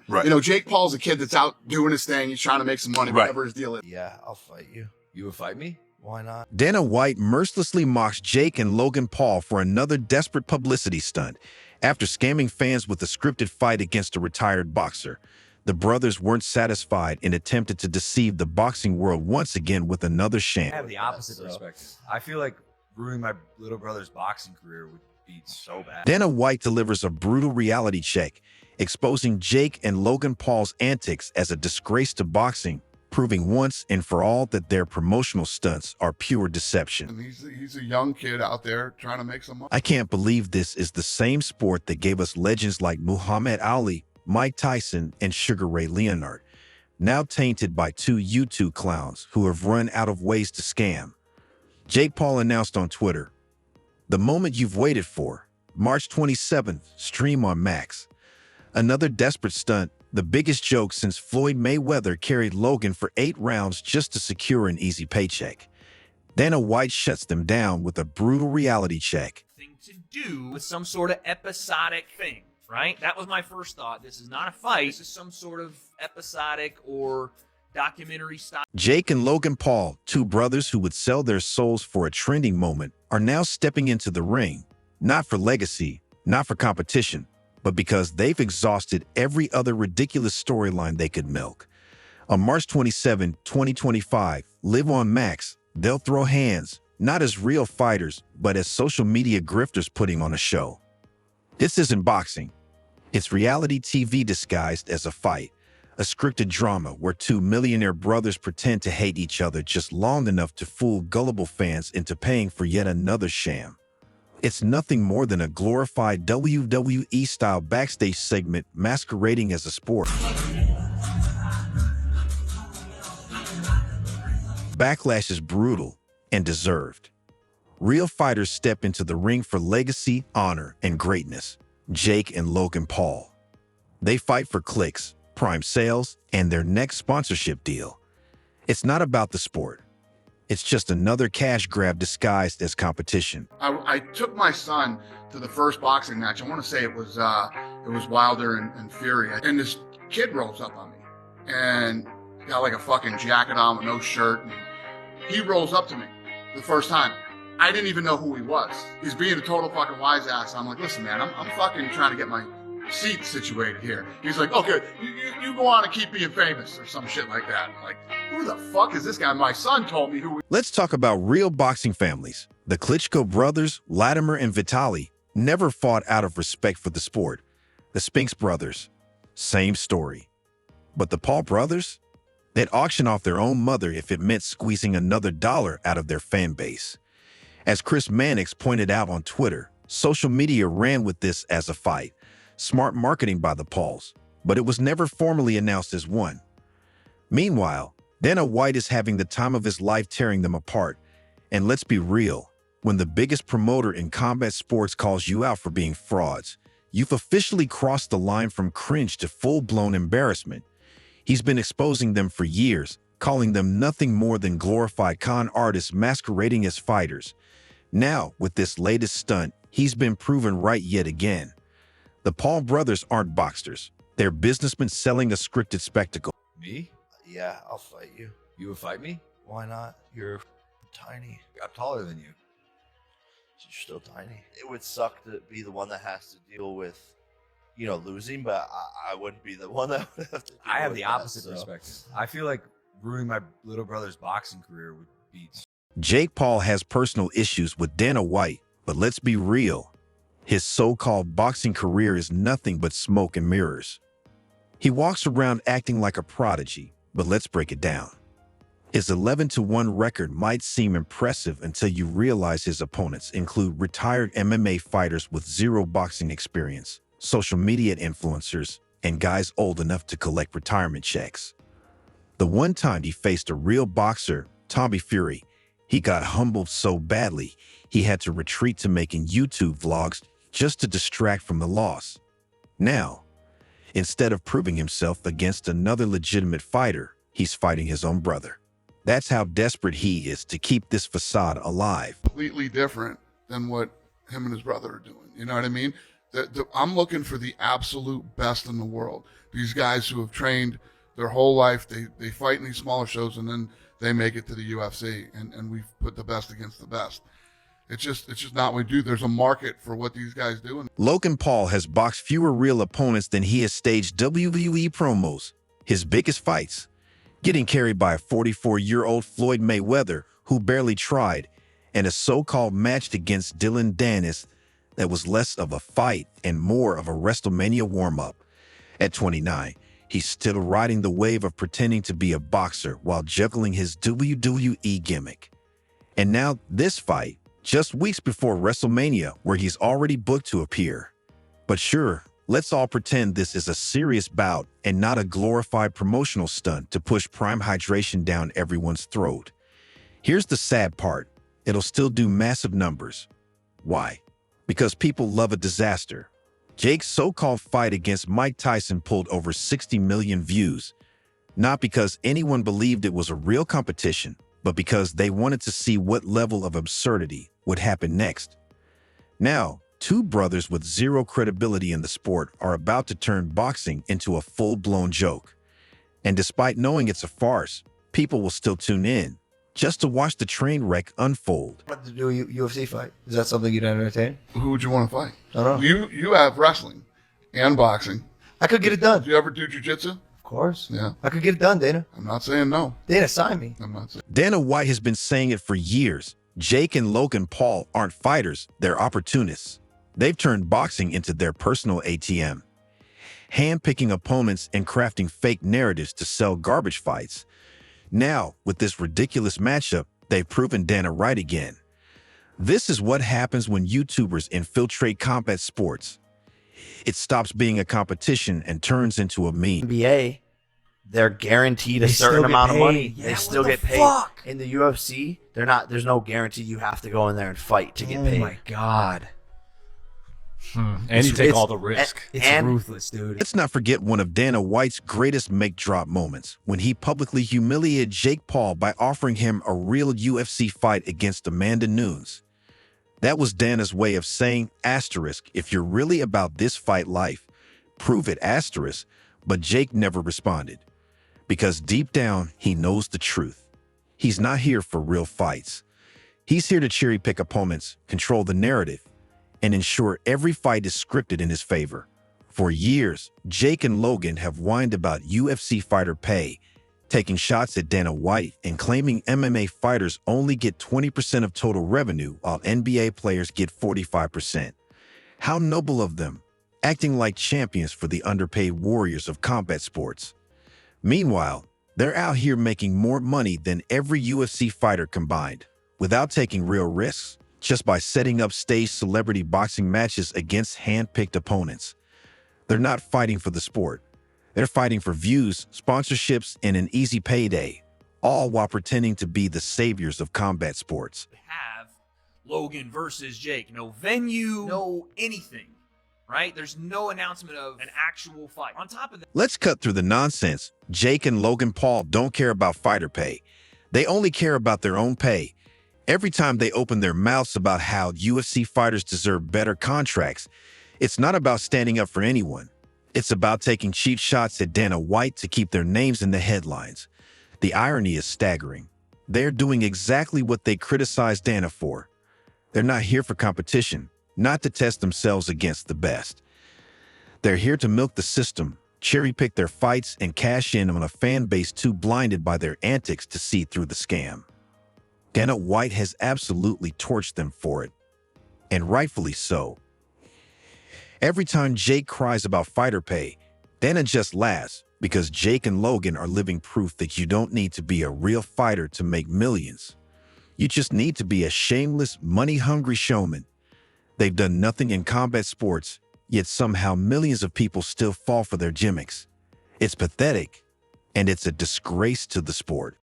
Right. You know, Jake Paul's a kid that's out doing his thing. He's trying to make some money, Right. whatever his deal is. Yeah, I'll fight you. You would fight me? Why not? Dana White mercilessly mocks Jake and Logan Paul for another desperate publicity stunt. After scamming fans with a scripted fight against a retired boxer, the brothers weren't satisfied and attempted to deceive the boxing world once again with another I sham. have the opposite perspective. I feel like ruining my little brother's boxing career would be so bad. Dana White delivers a brutal reality check, exposing Jake and Logan Paul's antics as a disgrace to boxing, proving once and for all that their promotional stunts are pure deception. And he's a young kid out there trying to make some money. I can't believe this is the same sport that gave us legends like Muhammad Ali, Mike Tyson, and Sugar Ray Leonard, now tainted by two YouTube clowns who have run out of ways to scam. Jake Paul announced on Twitter, "The moment you've waited for, March 27th, stream on Max." Another desperate stunt, the biggest joke since Floyd Mayweather carried Logan for 8 rounds just to secure an easy paycheck. Dana White shuts them down with a brutal reality check. Thing to do with some sort of episodic thing, right? That was my first thought. This is not a fight. This is some sort of episodic or documentary style. Jake and Logan Paul, two brothers who would sell their souls for a trending moment, are now stepping into the ring, not for legacy, not for competition, but because they've exhausted every other ridiculous storyline they could milk. On March 27, 2025, live on Max, they'll throw hands, not as real fighters, but as social media grifters putting on a show. This isn't boxing. It's reality TV disguised as a fight, a scripted drama where two millionaire brothers pretend to hate each other just long enough to fool gullible fans into paying for yet another sham. It's nothing more than a glorified WWE-style backstage segment masquerading as a sport. Backlash is brutal and deserved. Real fighters step into the ring for legacy, honor, and greatness. Jake and Logan Paul. They fight for clicks, prime sales, and their next sponsorship deal. It's not about the sport. It's just another cash grab disguised as competition. I took my son to the first boxing match. I want to say it was Wilder and Fury. And this kid rolls up on me and got like a fucking jacket on with no shirt. And he rolls up to me the first time. I didn't even know who he was. He's being a total fucking wise ass. I'm like, listen, man, I'm fucking trying to get my seat situated here. He's like, okay, you go on and keep being famous or some shit like that. I'm like, who the fuck is this guy? My son told me who he. Let's talk about real boxing families. The Klitschko brothers, Latimer and Vitali, never fought out of respect for the sport. The Spinks brothers, same story. But the Paul brothers? They'd auction off their own mother if it meant squeezing another dollar out of their fan base. As Chris Mannix pointed out on Twitter, social media ran with this as a fight. Smart marketing by the Pauls, but it was never formally announced as one. Meanwhile, Dana White is having the time of his life tearing them apart. And let's be real, when the biggest promoter in combat sports calls you out for being frauds, you've officially crossed the line from cringe to full-blown embarrassment. He's been exposing them for years, calling them nothing more than glorified con artists masquerading as fighters. Now, with this latest stunt, he's been proven right yet again. The Paul brothers aren't boxers. They're businessmen selling a scripted spectacle. Me? Yeah, I'll fight you. You would fight me? Why not? You're tiny. I'm taller than you. You're still tiny. It would suck to be the one that has to deal with, losing, but I wouldn't be the one that would have to deal I have with the that, opposite so. perspective. I feel like ruining my little brother's boxing career would be. Jake Paul has personal issues with Dana White, but let's be real. His so-called boxing career is nothing but smoke and mirrors. He walks around acting like a prodigy, but let's break it down. His 11-1 record might seem impressive until you realize his opponents include retired MMA fighters with zero boxing experience, social media influencers, and guys old enough to collect retirement checks. The one time he faced a real boxer, Tommy Fury, he got humbled so badly he had to retreat to making YouTube vlogs just to distract from the loss. Now, instead of proving himself against another legitimate fighter, he's fighting his own brother. That's how desperate he is to keep this facade alive. Completely different than what him and his brother are doing. You know what I mean? I'm looking for the absolute best in the world. These guys who have trained their whole life, they fight in these smaller shows, and then they make it to the UFC, and we've put the best against the best. It's just not what we do. There's a market for what these guys do. Logan Paul has boxed fewer real opponents than he has staged WWE promos. His biggest fights, getting carried by a 44-year-old Floyd Mayweather who barely tried, and a so-called match against Dylan Dennis that was less of a fight and more of a WrestleMania warm-up. At 29, he's still riding the wave of pretending to be a boxer while juggling his WWE gimmick. And now this fight, just weeks before WrestleMania, where he's already booked to appear. But sure, let's all pretend this is a serious bout and not a glorified promotional stunt to push Prime Hydration down everyone's throat. Here's the sad part. It'll still do massive numbers. Why? Because people love a disaster. Jake's so-called fight against Mike Tyson pulled over 60 million views, not because anyone believed it was a real competition, but because they wanted to see what level of absurdity would happen next. Now, two brothers with zero credibility in the sport are about to turn boxing into a full-blown joke. And despite knowing it's a farce, people will still tune in just to watch the train wreck unfold. To do a UFC fight, is that something you'd entertain? Who would you want to fight? I don't know. You have wrestling and boxing. I could get it done. Did you ever do jiu-jitsu? Of course. Yeah. I could get it done, Dana. I'm not saying no. Dana, sign me. I'm not saying. Dana White has been saying it for years. Jake and Logan Paul aren't fighters, they're opportunists. They've turned boxing into their personal ATM, hand-picking opponents and crafting fake narratives to sell garbage fights. Now, with this ridiculous matchup, they've proven Dana right again. This is what happens when YouTubers infiltrate combat sports. It stops being a competition and turns into a meme. NBA, they're guaranteed a They still certain get amount of paid. money. Yeah, They what still the get paid. fuck? In the UFC, they're not. There's no guarantee you have to go in there and fight to get Oh paid. my god. And you take all the risk. It's and- ruthless, dude. Let's not forget one of Dana White's greatest make-drop moments, when he publicly humiliated Jake Paul by offering him a real UFC fight against Amanda Nunes. That was Dana's way of saying, asterisk, if you're really about this fight life, prove it, asterisk, but Jake never responded. Because deep down, he knows the truth. He's not here for real fights. He's here to cherry-pick opponents, control the narrative, and ensure every fight is scripted in his favor. For years, Jake and Logan have whined about UFC fighter pay, taking shots at Dana White and claiming MMA fighters only get 20% of total revenue while NBA players get 45%. How noble of them, acting like champions for the underpaid warriors of combat sports. Meanwhile, they're out here making more money than every UFC fighter combined, without taking real risks, just by setting up staged celebrity boxing matches against hand-picked opponents. They're not fighting for the sport. They're fighting for views, sponsorships, and an easy payday, all while pretending to be the saviors of combat sports. Have Logan versus Jake. No venue, no anything, right? There's no announcement of an actual fight. On top of that, Let's cut through the nonsense. Jake and Logan Paul don't care about fighter pay. They only care about their own pay. Every time they open their mouths about how UFC fighters deserve better contracts, it's not about standing up for anyone. It's about taking cheap shots at Dana White to keep their names in the headlines. The irony is staggering. They're doing exactly what they criticized Dana for. They're not here for competition, not to test themselves against the best. They're here to milk the system, cherry-pick their fights, and cash in on a fan base too blinded by their antics to see through the scam. Dana White has absolutely torched them for it, and rightfully so. Every time Jake cries about fighter pay, Dana just laughs because Jake and Logan are living proof that you don't need to be a real fighter to make millions. You just need to be a shameless, money-hungry showman. They've done nothing in combat sports, yet somehow millions of people still fall for their gimmicks. It's pathetic, and it's a disgrace to the sport.